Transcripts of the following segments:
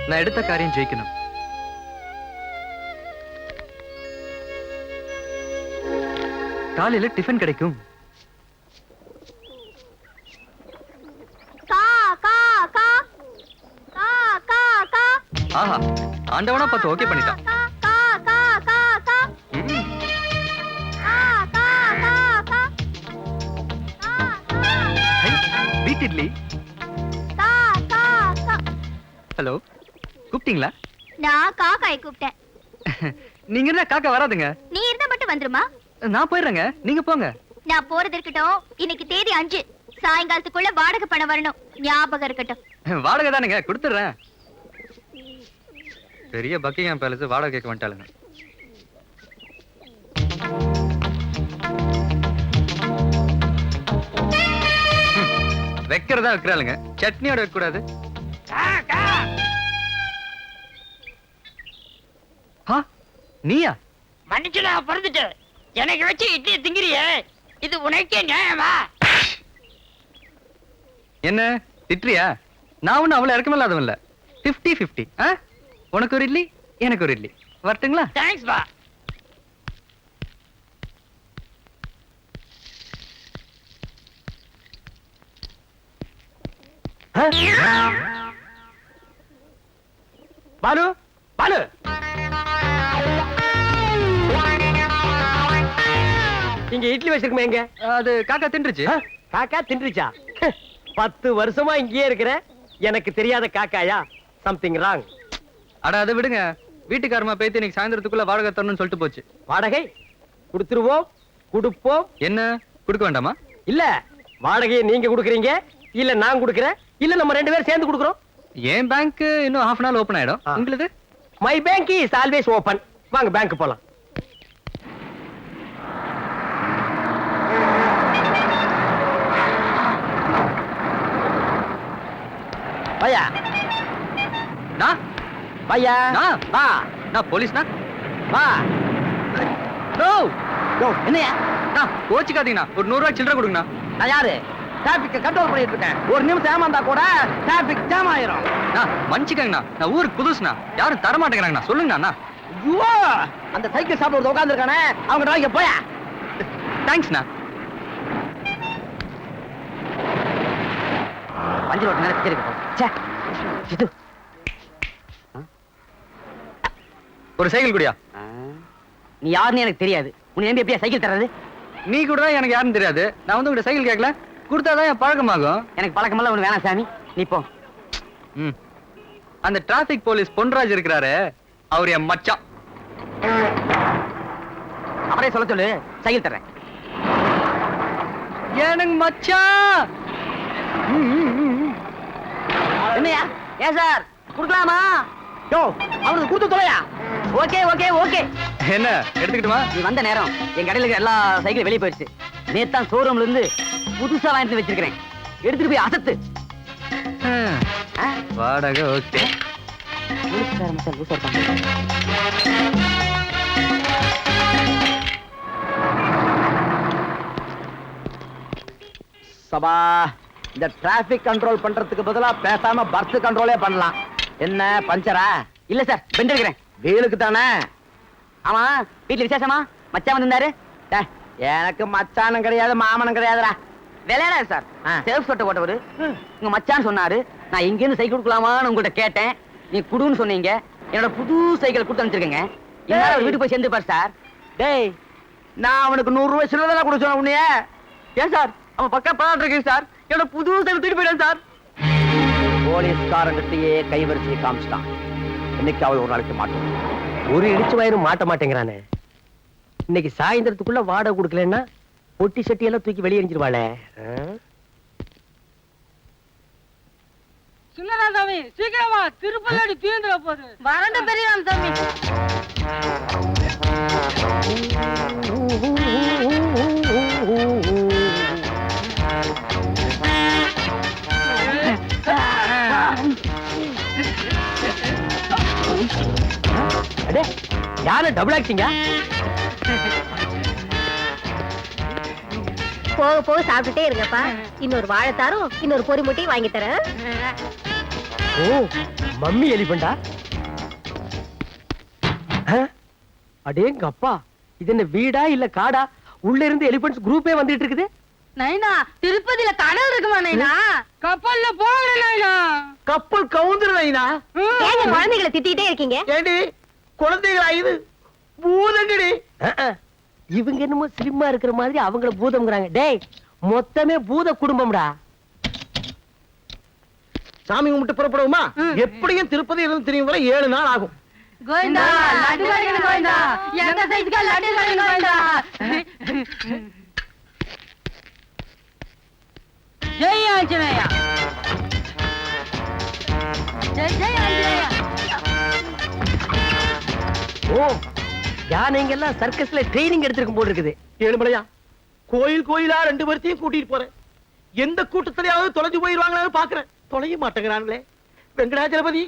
நான் எடுத்த காரியம் ஜெயிக்கணும். காலையில டிஃபன் கிடைக்கும். ஆஹா, ஆண்டவனா பார்த்து ஓகே பண்ணிட்டான். வீட் இட்லி. ஹலோ, கூப்பிட்டீங்களா? நான் காக்காயை கூப்பிட்டேன். நீங்க இருந்தா காக்கா வராதுங்க. நீ இருந்தா மட்டும் வந்துருமா? நான் போயிடுறேங்க, நீங்க போங்க. நான் போறது இருக்கட்டும். இன்னைக்கு தேதி 5, சாயங்காலத்துக்குள்ள வாடகை பணம் வரணும். ஞாபகம் இருக்கட்டும். வாடகை தானுங்க, கொடுத்துடுறேன். பெரிய பக்கிங்ஹாம் பேலஸ் வாடகை கேட்க வந்துட்டாளுங்க. வைக்கிறதா வைக்கிறாளுங்க, சட்னியோட வைக்க கூடாது. நீயா? மன்னிச்சுடா, பிறந்துட்டு எனக்கு வச்சு இட்லி திங்கிறியே, இது உனக்கே நியாயமா? என்ன திட்டுறியா? நான் ஒன்னும் அவ்வளவு இறக்கமில்லாதவன் இல்ல. 50-50. உனக்கு ஒரு இட்லி, எனக்கு ஒரு இட்லி. வரட்டுங்களா? தேங்க்ஸ் பா. பாலு, பாலு, இங்க இட்லி வச்சிருக்குமே எங்க? அது காக்கா தின்றுச்சு. காக்கா தின்றுச்சா? 10 வருஷமா இங்கேயே இருக்கிற எனக்கு தெரியாத காக்காயா? Something wrong. அட அதை விடுங்க, வீட்டுக்காரமா பேத்து இன்னைக்கு சாயந்தரத்துக்குள்ள வாடகை தரணும்னு சொல்லிட்டு போச்சு. வாடகை கொடுத்துருவோம், கொடுப்போம். என்ன கொடுக்க வேண்டாமா? இல்ல, வாடகையை நீங்க கொடுக்குறீங்க, இல்ல நான் கொடுக்குறேன், இல்ல நம்ம 2 பேரும் சேர்ந்து கொடுக்குறோம். என் பேங்க் இன்னும் half an hour ஓபன் ஆயிடும். உங்களுக்கு? My bank is always open. வாங்க பேங்க் போலாம். பையா நான் பையா வா. நான் போலீஸ்னா? வா. நோ யோ, என்னையா? நான் கோச்சிக்காதீங்கண்ணா, ஒரு 100 ரூபாய் சில்லறை கொடுங்கண்ணா. நான் யாரு? டிராபிக் கண்ட்ரோல் பண்ணிட்டு இருக்கேன். ஒரு நிமிஷம் ஏமாந்தா கூட டிராபிக் ஜாம் ஆயிரும். மன்னிச்சுக்கங்கண்ணா, நான் ஊருக்கு புதுசுண்ணா, யாரும் தர மாட்டேங்கிறாங்கண்ணா. சொல்லுங்கண்ணா. ஐயோ, அந்த சைக்கிள் ஷாப்ல ஒரு உட்கார்ந்து இருக்கானே, அவங்க டிராய்க்கு போயா. தேங்க்ஸ்ண்ணா. பஞ்சு ரோட்டு நேரம் பிடிச்சிருக்கு. இது ஒரு சைக்கிள் குடியா? நீ யாருன்னு எனக்கு தெரியாது. உன்னை எப்படியா சைக்கிள் தர்றது? நீ கூட தான் எனக்கு யாருன்னு தெரியாது. நான் வந்து உங்க சைக்கிள் கேட்கல, கொடுத்தாதான் என் பழக்கமாகும். எனக்கு பழக்கமெல்லாம் ஒண்ணு வேணாம் சாமி, நீ போ. அந்த டிராபிக் போலீஸ் பொன்ராஜ் இருக்கிறாரு, அவர் என் மச்சான். அவரே சொல்ல சொல்லு, சைக்கிள் தர்றேன். எனக்கு மச்சான். என்னையா? ஏன் சார் குடுக்கலாமா? யோ, அவனுக்கு கொடுத்து தொலையா. Okay okay okay. என்ன எடுத்துக்கிட்டுமா? நீ வந்த நேரம் என் கடையில இருக்க எல்லா சைக்கிளும் வெளியே போயிடுச்சு. நேத்தான் ஷோரூம்ல இருந்து புதுசா வாங்கிட்டு வச்சிருக்கிறேன். எடுத்துட்டு போய் அசத்து. வாடகை ஓகே. சபா, இந்த டிராபிக் கண்ட்ரோல் பண்றதுக்கு பதிலா பேசாம பர்த் கண்ட்ரோலே பண்ணலாம். என்ன பஞ்சரா? இல்ல சார், பெண்ட் எடுக்கிறேன். வீலுக்கு தானே? ஆமா, வீட்டுல விசேஷமா? மச்சான் வந்திருந்தாரு. எனக்கு மச்சானும் கிடையாது, மாமனும் கிடையாதுடா. விளையாடாது சார். சேஃப் சொட்டை போட்டவரு உங்க மச்சான் சொன்னாரு. நான் இங்க இருந்து சைக்கிள் கொடுக்கலாமான்னு உங்ககிட்ட கேட்டேன். நீ குடுன்னு சொன்னீங்க. என்னோட புது சைக்கிள் கொடுத்து அனுப்பிச்சிருக்கேங்க. எல்லாரும் வீட்டுக்கு போய் சேர்ந்துப்பார் சார். டேய், நான் அவனுக்கு 100 ரூபாய் சில்லறை கொடுக்க சொன்ன உன்னைய. ஏன் சார், அவன் பக்கா பணம் இருக்கு சார். என்னோட புது சைக்கிள் தூக்கி போயிட்டான் சார். போலீஸ்காரங்கிட்டயே கைவரிசையை காமிச்சிட்டான். இன்னைக்கு அவள் ஒரு நாளைக்கு மாட்டோம். ஒரு இடிச்சு வயிறு மாட்ட மாட்டேங்கிறானே. இன்னைக்கு சாயந்தரத்துக்குள்ள வாடகை கொடுக்கலன்னா பொட்டி சட்டி எல்லாம் தூக்கி வெளியே எரிஞ்சிருவாளே. சின்னரா சாமி, சீக்கிரமா திருப்பதி தீந்துற போது. வரண்ட பெரியவன் சாமி. யாரு டபுள் ஆக்டிங்க? போக போக சாப்பிட்டுட்டே இருங்கப்பா. இன்னொரு வாழைத்தாரும் இன்னொரு பொறி முட்டையும் வாங்கி தரேன். ஓ மம்மி எலிபண்டா அடேங்க அப்பா இது என்ன வீடா இல்ல காடா உள்ள இருந்து எலிபென்ட்ஸ் குரூப்பே வந்துட்டு இருக்குது நைனா திருப்பதியில கடல் இருக்குமா நைனா கப்பல்ல போகிற நைனா கப்பல் கவுந்துருந்தா ஏங்க குழந்தைகளை திட்டிட்டே இருக்கீங்க? ஏடி குழந்தைகளா இது பூதங்கடி இவங்க என்னமோ ஸ்லிம்மா இருக்கிற மாதிரி அவங்கள பூதம்ங்கறாங்க டேய் மொத்தமே பூத குடும்பம்டா சாமி கும்பிட்டு புறப்படுவோமா எப்படியும் திருப்பதி இருந்து திரும்பி வர 7 நாள் ஆகும் கோவிந்தா லட்டு கடைக்கு கோவிந்தா எங்க சைஸ்க்கு லட்டு கடைக்கு கோவிந்தா ஜெய் ஆஞ்சநேயா ஜெய் ஜெய் ஆஞ்சநேயா ஓ யானைங்க எல்லாம் சர்க்கஸ்ல ட்ரைனிங் எடுத்திருக்கும் போல இருக்குது ஏழுமலையா கோயிலா 2 பேர்த்தையும் கூட்டிட்டு போறேன் எந்த கூட்டத்திலேயாவது தொலைஞ்சு போயிருவாங்களான்னு பாக்குறேன் தொலைய மாட்டேங்கிறாங்களே வெங்கடாஜலபதி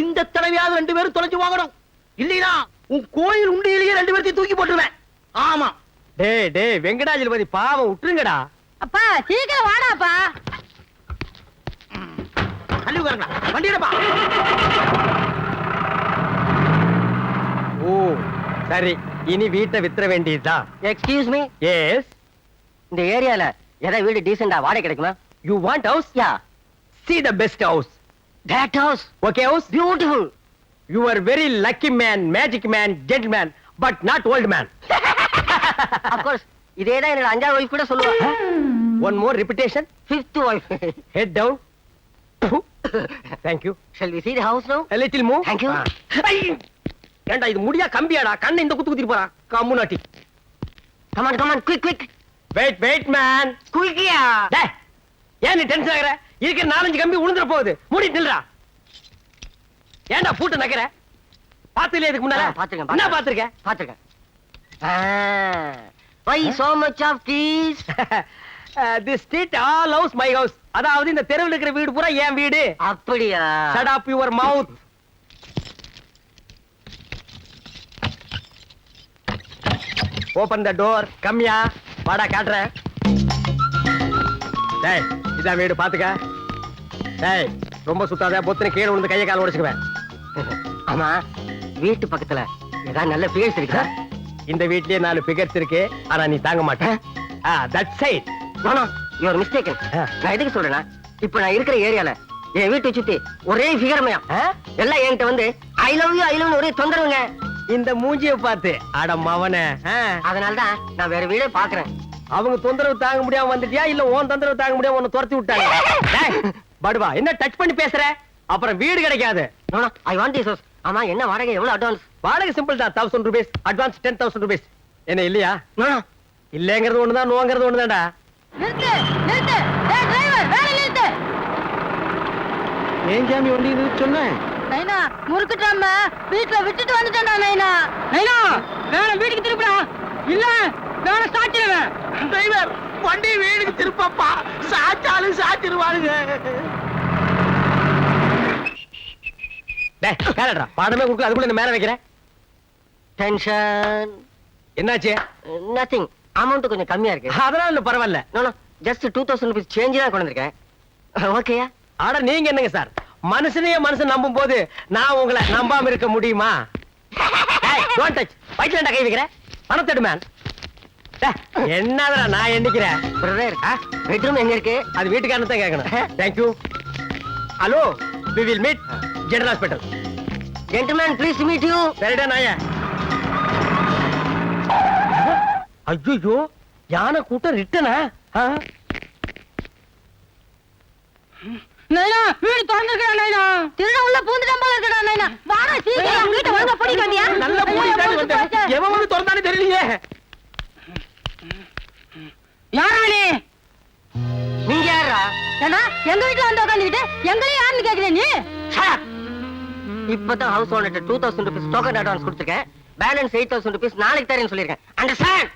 இந்த தடவையாவது 2 பேரும் தொலைஞ்சு வாங்கணும் இல்லையா உன் கோயில் உண்டியிலேயே 2 பேர்த்தையும் தூக்கி போட்டுருவேன் ஆமா டேய் வெங்கடாஜலபதி பாவம் விட்டுருங்கடா அப்பா சீக்கிரம் வாடாப்பா தள்ளி உட்காருங்க வண்டியிடப்பா ஓ சரி இனி வீட்டை வித்துற வேண்டியதுதான் எக்ஸ்கியூஸ் மீ, எஸ் இந்த ஏரியால ஏதாவது வீடு டீசெண்டா வாடகை கிடைக்குமா? You want house yeah, see the best house that house okay house beautiful. you are very lucky man magic man gentleman but not old man Of course, இதே தான் என்னோட 5வது வைஃப் கூட சொல்லுவா. one more repetition 5th wife. head down thank you Shall we see the house now? a little move Thank you. ஐ! ஏண்டா இது முடியா கம்பியாடா கண்ணை இந்த குத்து குத்திட்டு போறான் கம்முனாட்டி Come on, quick. wait man Quickயா. டேய் ஏன் நீ டென்ஷன் ஆகுற இருக்கிற 4-5 கம்பி உளுந்துற போகுது மூடி நில்றா ஏன்டா பூட்டு நக்கற பாத்துலயே இதுக்கு முன்னால பாத்துக்கேன். என்ன பாத்துக்க பாத்துக்க. Why so much of keys? this street all house my house அதாவது இந்த தெருவுல இருக்கிற வீடு பூரா என் வீடு அப்படியா? shut up your mouth open the door கம்மியா வாடா காட்றேன் டேய் இதான் வீடு பாத்துக்க டேய் ரொம்ப சுத்தாத பொத்துன கீழ விழுந்து கைய கால உடைச்சுக்குவேன் ஆமா, வீட்டு பக்கத்துல ஏதாவது நல்ல பிளேஸ் இருக்கா? இந்த வீட்லயே 4 ஃபிகர்ஸ் இருக்கு ஆனா நீ தாங்க மாட்ட that side No, you are mistaken. நான் எதுக்கு சொல்றேன்னா இப்ப நான் இருக்கிற ஏரியால என் வீட்டை சுத்தி ஒரே ஃபிகர்மயம் எல்லாம் என்கிட்ட வந்து ஐ லவ் யூ ஒரே தொந்தரவுங்க. இந்த மூஞ்சிய பார்த்து அட மவனே அதனாலதான் நான் வேற வீடே பாக்குறேன். அவங்க தொந்தரவு தாங்க முடியாம வந்துட்டியா இல்ல உன் தொந்தரவு தாங்க முடியாம உன்னை துரத்தி விட்டாங்க டேய், படுவா என்ன டச் பண்ணி பேசுற அப்புறம் வீடு கிடைக்காது. No, I want this house. ஆமா, என்ன வாடகை எவ்வளவு அட்வான்ஸ்? வாடகை சிம்பிள் தான் 1000 rupees அட்வான்ஸ் 10,000 rupees என்ன இல்லையா? No. இல்லங்கிறது ஒண்ணுதான் நோங்கிறது ஒண்ணுதான்டா. நிறுத்து டேய் டிரைவர் வேற நிறுத்து. ஏன் ஜாமி வண்டி இது சொன்னேன் நைனா முறுக்குட்டாம வீட்ல விட்டுட்டு வந்துட்டேன்டா நைனா. நைனா வேற வீட்டுக்கு திருப்புடா. இல்ல வேற சாச்சிடுவேன். டிரைவர் வண்டி வீடுக்கு திருப்பப்பா சாச்சாலும் சாச்சிடுவானுங்க. டேய் கேளடா பாடமே குடுக்க அதுக்குள்ள என்ன மேல வைக்கிறேன். டென்ஷன். என்னாச்சு? நதிங். அமௌண்ட் கொஞ்சம் கம்மியா இருக்கு. அதெல்லாம் இல்ல பரவாயில்ல. நோ ஜஸ்ட் 2000 rupees சேஞ்ச் தான் கொண்டு வந்திருக்கேன். ஓகேயா? ஆட நீங்க என்னங்க சார் மனுஷனையே மனுஷன் நம்பும் போது நான் உங்களை நம்பாம இருக்க முடியுமா? டோன்ட் டச் வயிற்றுல கை வைக்கிறேன் பணத்தெடு மேன். என்னடா நான் எண்ணிக்கிறேன். பிரதர் பெட்ரூம் எங்க இருக்கு? அது வீட்டுக்காரன் தான் கேட்கணும். Thank you. Hello we will meet general hospital. Gentleman please to meet you. சரிடா நாய. ஐயோ யானை கூட்டம் ரிட்டனா? நைனா வீடு திறந்திருக்கா நைனா. திருட உள்ள பூந்துட்டான் போல இருக்கடா நைனா. வாடா சீக்கிரம் வீட்டை ஒழுங்கா பூட்டி வந்தியா? நல்ல போலி தாடி வந்தேன். எவன் வந்து திறந்தானே தெரியலையே. யாரா நீ? நீங்க யாரா? ஏன்னா எங்க வீட்டுல வந்து உட்காந்துக்கிட்டு எங்களையும் யாருன்னு கேக்குற நீ? இப்பதான் house owner 2000 rupees token advance கொடுத்துருக்கேன். பேலன்ஸ் 8000 rupees நாளைக்கு தரேன்னு சொல்லிருக்கேன். அண்டர்ஸ்டாண்ட்?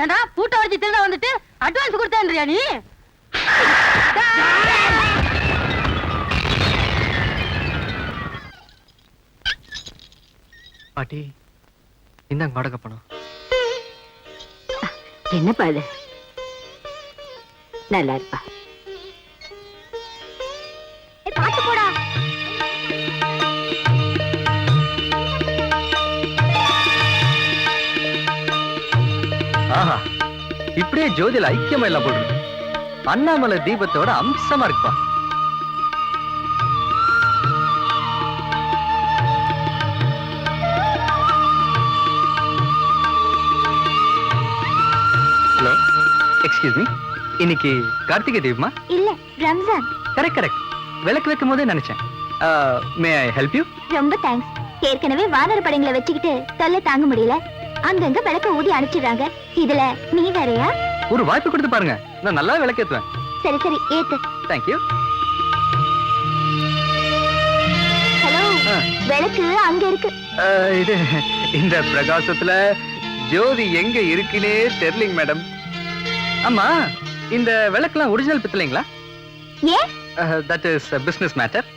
ஏண்டா பூட்டை வச்சு திருட வந்துட்டு அட்வான்ஸ் கொடுத்தேன்றியா நீ? பாட்டி இந்தாங்க வாடகை பணம். என்னப்பா இது? நல்லா இருப்பா. பாத்து போடா. ஆஹா, இப்படியே ஜோதியில ஐக்கியமா எல்லாம் போடுறது. அண்ணாமலை தீபத்தோட அம்சமா இருக்குப்பா. ஹலோ, எக்ஸ்கியூஸ் மீ, இன்னைக்கு கார்த்திகை தீபமா? இல்ல ரம்ஜான். கரெக்ட் கரெக்ட், விளக்கு வைக்கும் போதே நினைச்சேன். மே ஐ ஹெல்ப் யூ? ரொம்ப தேங்க்ஸ். ஏற்கனவே வானர படங்களை வச்சுக்கிட்டு தொல்லை தாங்க முடியல. அங்கங்க விளக்க ஊதி அனுப்பிச்சிடுறாங்க. இதுல நீ வேறயா? ஒரு வாய்ப்பு கொடுத்து பாருங்க, நான் நல்லா விளக்கேத்துவேன். சரி சரி ஏத்து. தேங்க்யூ. ஹலோ, விளக்கு அங்க இருக்கு. இது இந்த பிரகாசத்துல ஜோதி எங்க இருக்குன்னே தெரியலங்க மேடம். ஆமா, இந்த விளக்கெல்லாம் ஒரிஜினல் பித்தளைங்களா? ஏன்? That is business matter.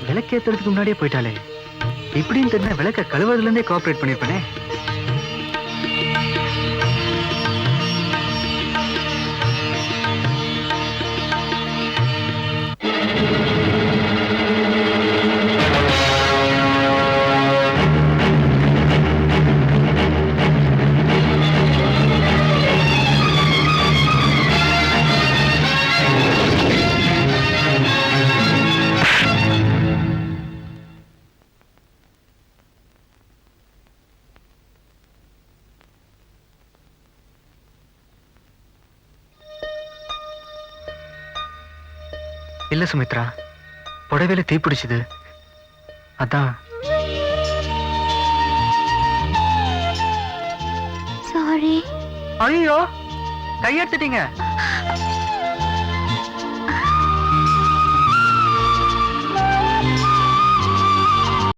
விளக்கேத்துறதுக்கு முன்னாடியே போயிட்டாலே. இப்படின்னு தெரிஞ்ச விளக்க கழுவுறதுல இருந்தே கோஆபரேட் பண்ணிருப்பேனே. இல்ல சுமித்ரா, புடவையில தீ பிடிச்சது, அதான். சாரி. ஐயோ, கையெடுத்துட்டீங்க.